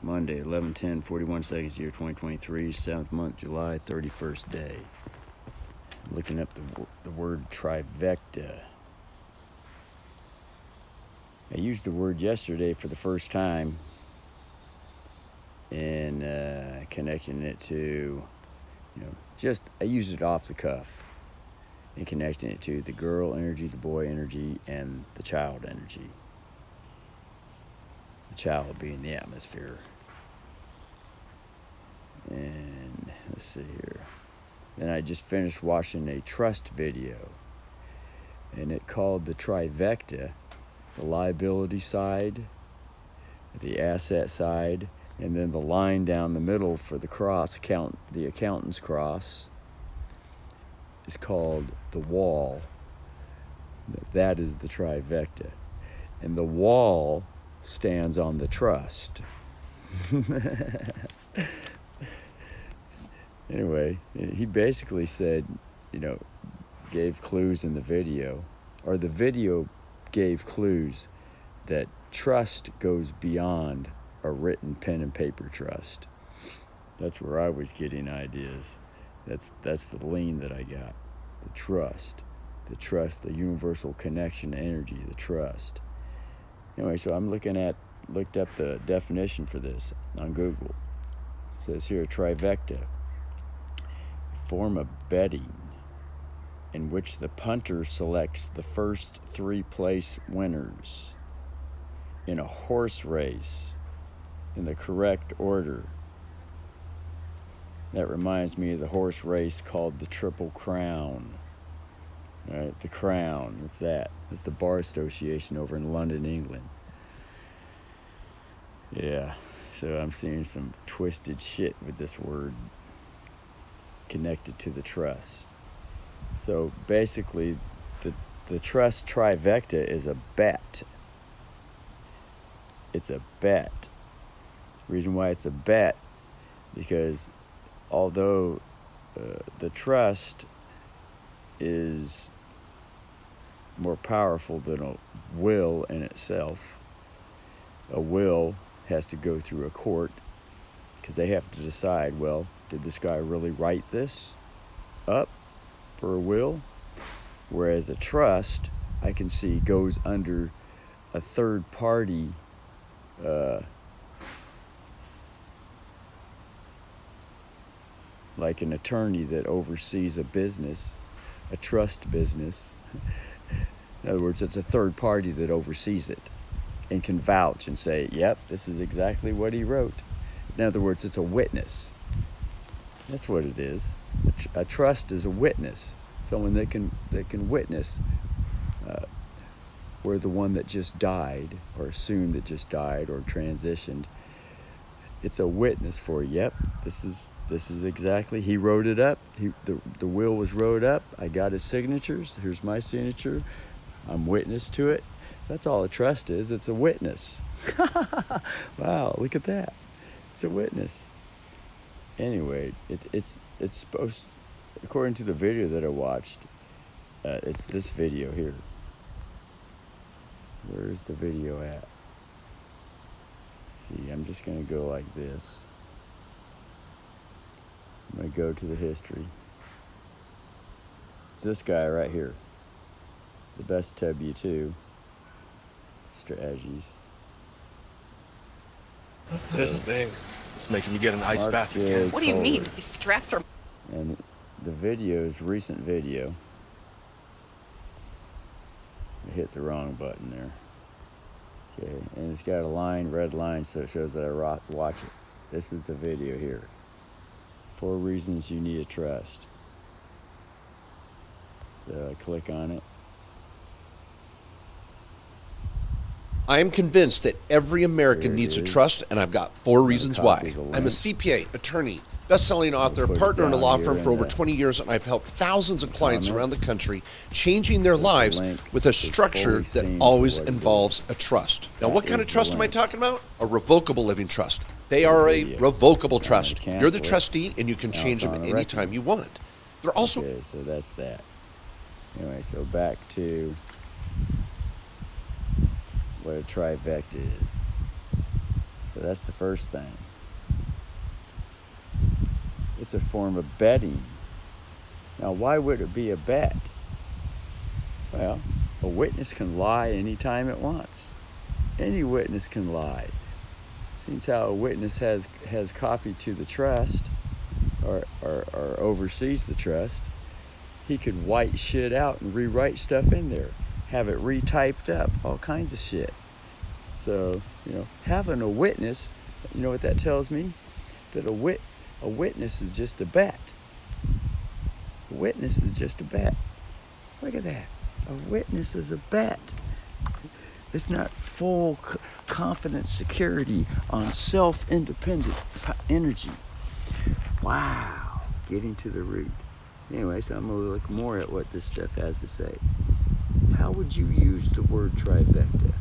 Monday, 11:10, 41 seconds, year 2023, 7th month, July, 31st day. I'm looking up the word trifecta. I used the word yesterday for the first time and connecting it to, I used it off the cuff and connecting it to the girl energy, the boy energy, and the child energy. The child being the atmosphere. And let's see here. Then I just finished watching a trust video, and it called the Trifecta, the liability side, the asset side, and then the line down the middle for the cross, the accountant's cross, is called the wall. That is the Trifecta. And the wall stands on the trust. Anyway, he basically said, gave clues in the video, or the video gave clues that trust goes beyond a written pen and paper trust. That's where I was getting ideas. That's the lean that I got. The trust, the universal connection energy, the trust. Anyway, so I looked up the definition for this on Google. It says here, Trifecta, form of betting in which the punter selects the first 3 place winners in a horse race in the correct order. That reminds me of the horse race called the Triple Crown. Right, the Crown, what's that? It's the Bar Association over in London, England. Yeah, so I'm seeing some twisted shit with this word connected to the trust. So basically, the trust Trifecta is a bet. It's a bet. The reason why it's a bet, because although the trust is more powerful than a will in itself, a will has to go through a court because they have to decide, well, did this guy really write this up for a will? Whereas a trust, I can see, goes under a third party like an attorney that oversees a business, a trust business. In other words, it's a third party that oversees it and can vouch and say, yep, this is exactly what he wrote. In other words, it's a witness. That's what it is. A trust is a witness, someone that can witness where the one that just died, or soon that just died or transitioned. It's a witness for, yep, this is exactly, he wrote it up. The will was wrote up. I got his signatures. Here's my signature. I'm witness to it. That's all a trust is. It's a witness. Wow, look at that. It's a witness. Anyway, it's supposed, according to the video that I watched, it's this video here. Where's the video at? See, I'm just going to go like this. I'm going to go to the history. It's this guy right here. The best W2 strategies. This thing, it's making me get an ice bath again. What do you mean? These straps are... And the video is recent video. I hit the wrong button there. Okay, and it's got a line, red line, so it shows that I watch it. This is the video here. 4 reasons you need a trust. So I click on it. I am convinced that every American needs a trust, and I've got 4 reasons why. I'm a CPA, attorney, best-selling author, partner in a law firm for over 20 years, and I've helped thousands of clients around the country changing their lives with a structure that always involves a trust. Now, what kind of trust am I talking about? A revocable living trust. They are a revocable trust. You're the trustee, and you can change them anytime you want. They're also... Okay, so that's that. Anyway, so back to what a trifecta is. So that's the first thing. It's a form of betting. Now, why would it be a bet? Well, a witness can lie anytime it wants. Any witness can lie. Since how a witness has copy to the trust or oversees the trust, he could white shit out and rewrite stuff in there, have it retyped up, all kinds of shit. So, having a witness, you know what that tells me? That a witness is just a bet. A witness is just a bet. Look at that. A witness is a bet. It's not full confident security on self-independent energy. Wow. Getting to the root. Anyway, so I'm going to look more at what this stuff has to say. How would you use the word trifecta?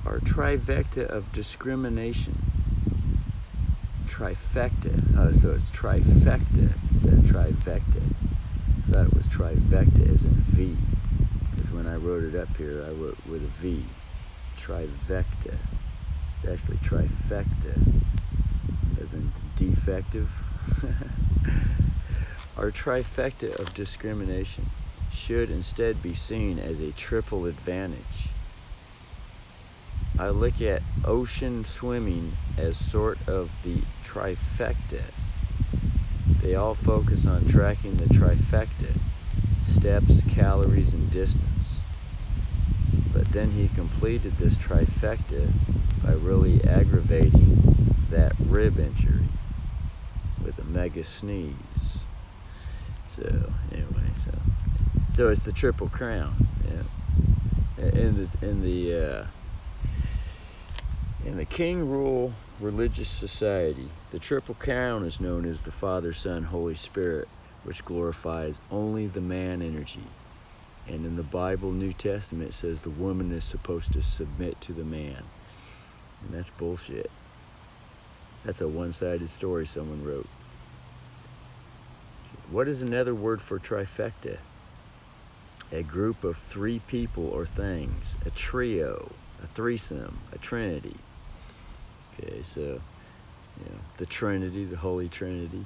Or trifecta of discrimination. Trifecta. Oh, so it's trifecta instead of trifecta. I thought it was trifecta as in V. Because when I wrote it up here, I wrote with a V. Trifecta. It's actually trifecta as in defective. Our trifecta of discrimination should instead be seen as a triple advantage. I look at ocean swimming as sort of the trifecta. They all focus on tracking the trifecta, steps, calories, and distance. But then he completed this trifecta by really aggravating that rib injury with a mega sneeze. So anyway, so it's the Triple Crown. Yeah. In the King Rule religious society, the Triple Crown is known as the Father, Son, Holy Spirit, which glorifies only the man energy. And in the Bible, New Testament, it says the woman is supposed to submit to the man. And that's bullshit. That's a one-sided story someone wrote. What is another word for trifecta? A group of three people or things, a trio, a threesome, a trinity. Okay, so, the Trinity, the Holy Trinity.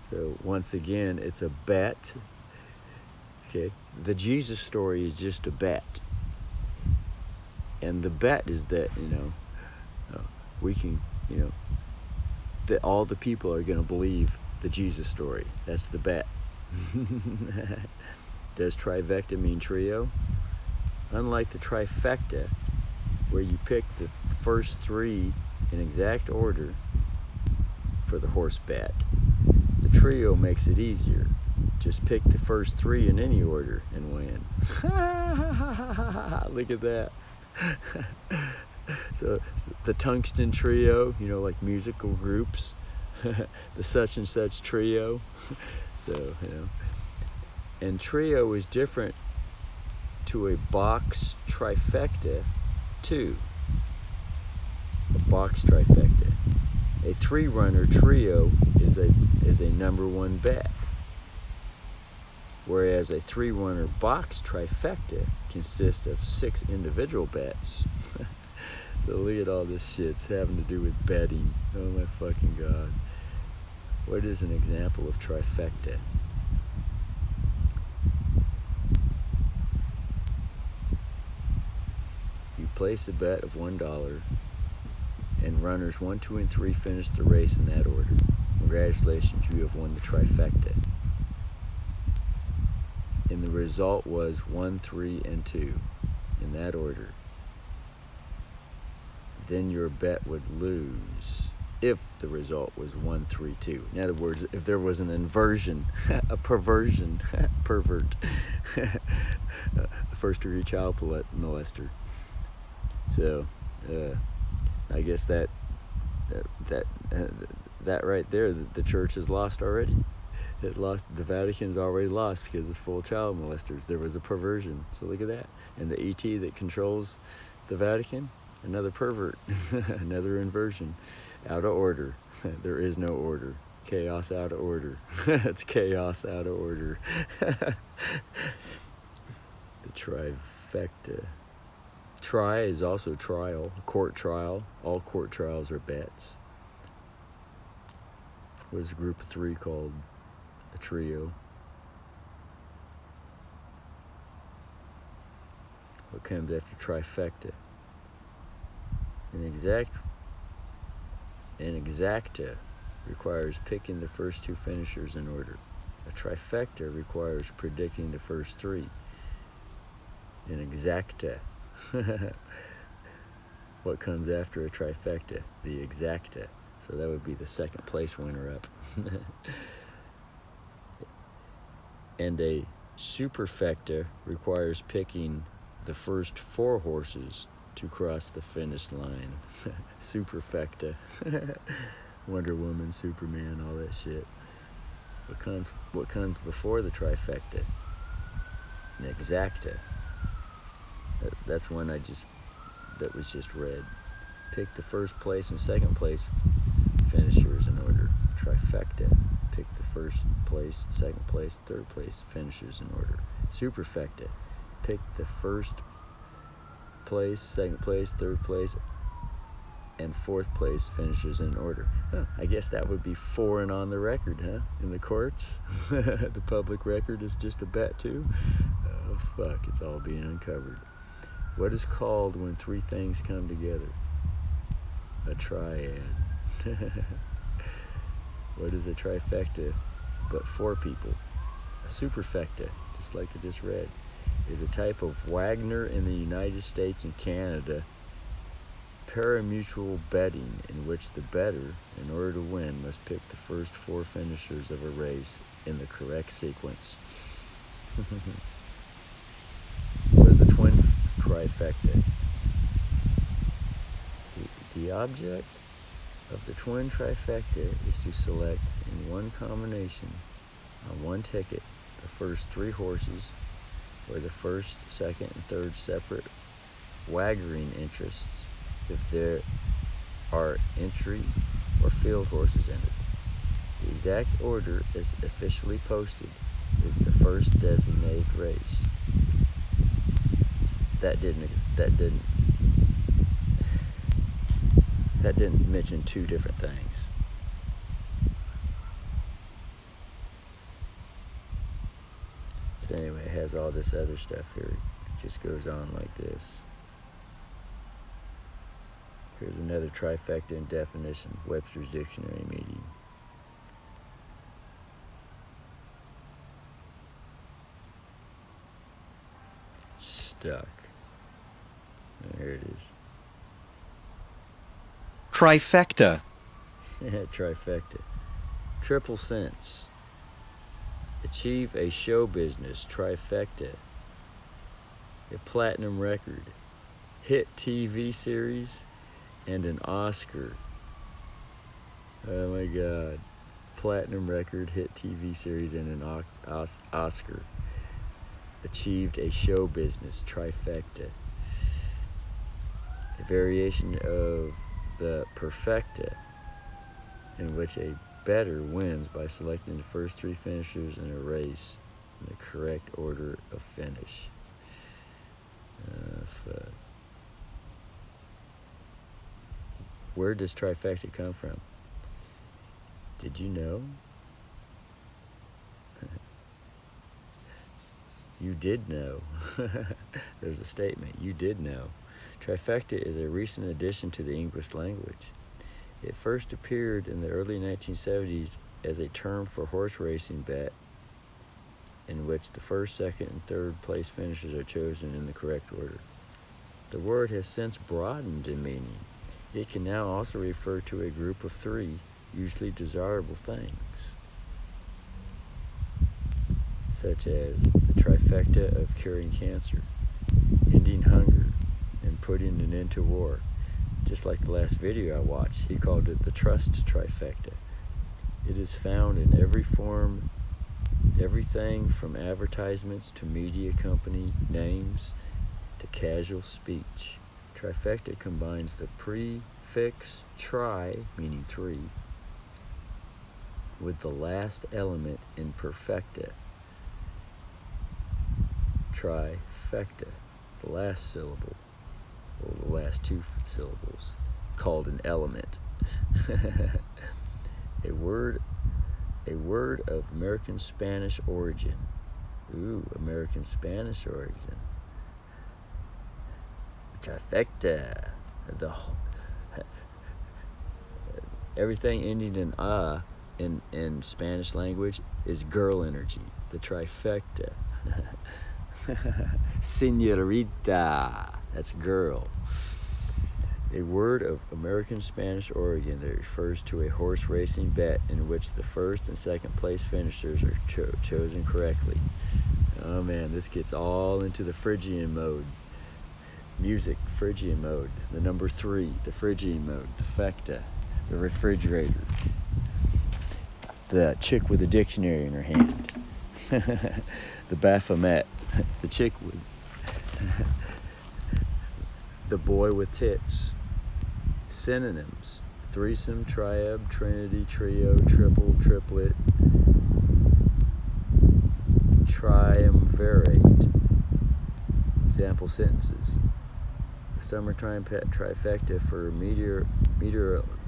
So once again, it's a bet. Okay, the Jesus story is just a bet. And the bet is that, we can, that all the people are going to believe the Jesus story. That's the bet. Does trifecta mean trio? Unlike the trifecta, where you pick the first three in exact order for the horse bet, the trio makes it easier. Just pick the first three in any order and win. Look at that. So the Tungsten Trio, like musical groups, the such and such trio. So, and trio is different to a box trifecta too. A box trifecta. A three-runner trio is a number one bet. Whereas a three-runner box trifecta consists of 6 individual bets. So look at all this shit. It's having to do with betting. Oh my fucking God. What is an example of trifecta? You place a bet of $1 and runners 1, 2, and 3 finish the race in that order. Congratulations, you have won the trifecta. And the result was 1, 3, and 2 in that order. Then your bet would lose if the result was 1, 3, 2. In other words, if there was an inversion, a perversion, pervert, a first-degree child molester. So, I guess that right there, the church has lost already. It lost. The Vatican's already lost because it's full of child molesters. There was a perversion. So look at that. And the ET that controls the Vatican, another pervert, another inversion, out of order. There is no order. Chaos out of order. It's chaos out of order. The trifecta. Tri is also trial, a court trial. All court trials are bets. What is a group of three called? A trio. What comes after trifecta? An exacta requires picking the first two finishers in order. A trifecta requires predicting the first three. An exacta. What comes after a trifecta? The exacta. So that would be the second place winner up. And a superfecta requires picking the first four horses to cross the finish line. Superfecta. Wonder Woman, Superman, all that shit. What comes before the trifecta? An exacta. That's one that was just read. Pick the first place and second place finishers in order. Trifecta. Pick the first place, second place, third place finishers in order. Superfecta. Pick the first place, second place, third place, and fourth place finishers in order. Huh, I guess that would be 4 and on the record, huh? In the courts. The public record is just a bet too. Oh fuck, it's all being uncovered. What is called when three things come together? A triad. What is a trifecta but 4 people? A superfecta, just like I just read, is a type of Wagner in the United States and Canada parimutuel betting in which the bettor, in order to win, must pick the first 4 finishers of a race in the correct sequence. What is a twin trifecta? The object of the twin trifecta is to select in one combination on one ticket the first 3 horses or the first, second, and third separate wagering interests if there are entry or field horses in it. The exact order is officially posted is the first designated race. That didn't mention 2 different things. So anyway, it has all this other stuff here. It just goes on like this. Here's another trifecta in definition, Webster's Dictionary meeting. Stuck. There it is. Trifecta. Trifecta. Triple sense. Achieve a show business trifecta. A platinum record. Hit TV series and an Oscar. Oh my God. Platinum record, hit TV series, and an Oscar. Achieved a show business trifecta. A variation of the perfecta, in which a bettor wins by selecting the first 3 finishers in a race in the correct order of finish. Where does trifecta come from? Did you know? You did know. There's a statement. You did know. Trifecta is a recent addition to the English language. It first appeared in the early 1970s as a term for horse racing bet in which the first, second, and third place finishers are chosen in the correct order. The word has since broadened in meaning. It can now also refer to a group of 3 usually desirable things, such as the trifecta of curing cancer, ending hunger, and putting an end to war. Just like the last video I watched, he called it the trust trifecta. It is found in every form, everything from advertisements to media company names to casual speech. Trifecta combines the prefix tri, meaning 3, with the last element in perfecta, trifecta, the last syllable. or the last two syllables, called an element. a word of American Spanish origin. Ooh, American Spanish origin. Trifecta. Everything ending in in Spanish language is girl energy. The trifecta. Señorita. That's girl. A word of American Spanish origin that refers to a horse racing bet in which the first and second place finishers are chosen correctly. Oh man, this gets all into the Phrygian mode. Music, Phrygian mode. The number 3, the Phrygian mode. The fecta, the refrigerator. The chick with a dictionary in her hand. The Baphomet. The chick with... the boy with tits. Synonyms: threesome, triad, trinity, trio, triple, triplet, triumvirate. Example sentences: the summertime trifecta for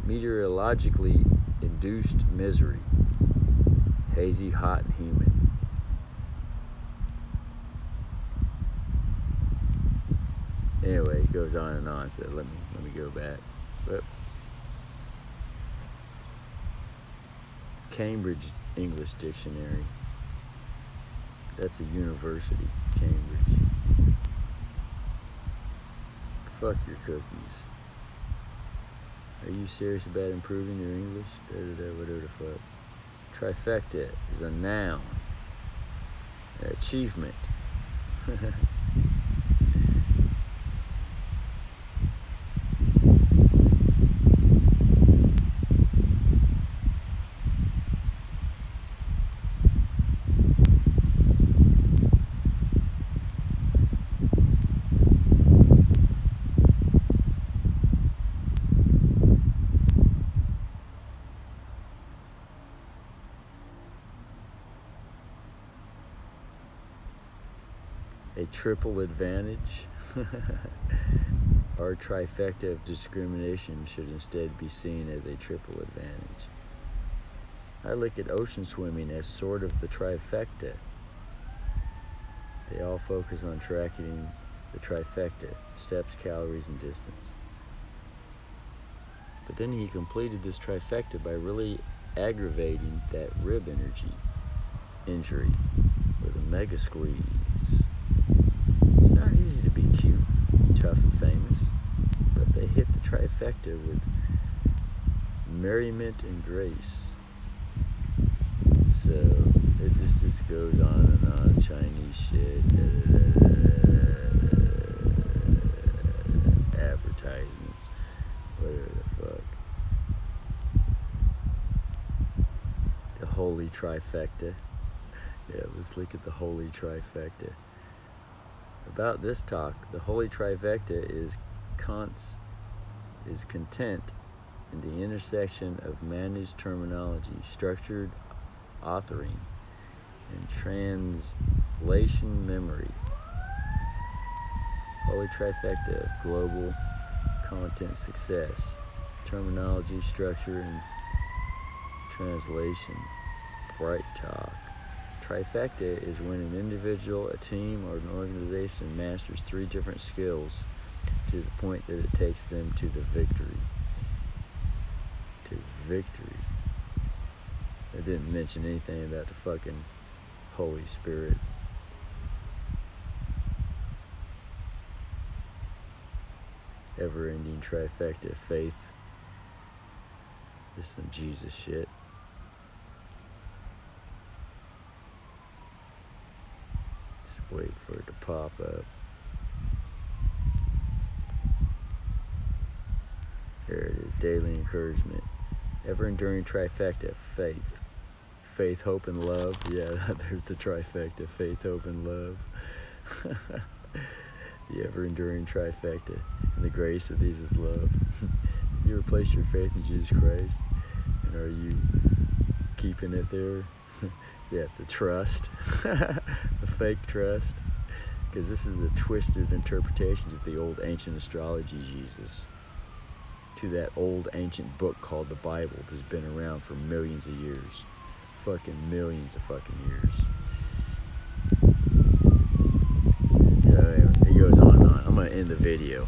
meteorologically induced misery. Hazy, hot, and humid. Anyway, it goes on and on, so let me go back. But Cambridge English Dictionary. That's a university, Cambridge. Fuck your cookies. Are you serious about improving your English? Whatever the fuck. Trifecta is a noun. An achievement. A triple advantage. Our trifecta of discrimination should instead be seen as a triple advantage. I look at ocean swimming as sort of the trifecta. They all focus on tracking the trifecta: steps, calories, and distance. But then he completed this trifecta by really aggravating that rib injury with a mega squeeze. It's not easy to be cute, tough, and famous, but they hit the trifecta with merriment and grace. So it just goes on and on. Chinese shit, advertisements, whatever the fuck. The holy trifecta. Yeah, let's look at the holy trifecta. About this talk, the holy trifecta is content in the intersection of managed terminology, structured authoring, and translation memory. Holy trifecta of global content success, terminology, structure, and translation. Bright talk. Trifecta is when an individual, a team, or an organization masters 3 different skills to the point that it takes them to the victory. To victory. I didn't mention anything about the fucking Holy Spirit. Ever-ending trifecta. Faith. This is some Jesus shit. Just wait for it to pop up. Here it is. Daily encouragement. Ever-enduring trifecta. Faith. Faith, hope, and love. Yeah, there's the trifecta. Faith, hope, and love. The ever-enduring trifecta. And the grace of these is love. You ever place your faith in Jesus Christ? And are you keeping it there? Yeah, the trust. The fake trust. Because this is a twisted interpretation of the old ancient astrology Jesus, to that old ancient book called the Bible that's been around for millions of years. Fucking millions of fucking years. So anyway, it goes on and on. I'm going to end the video.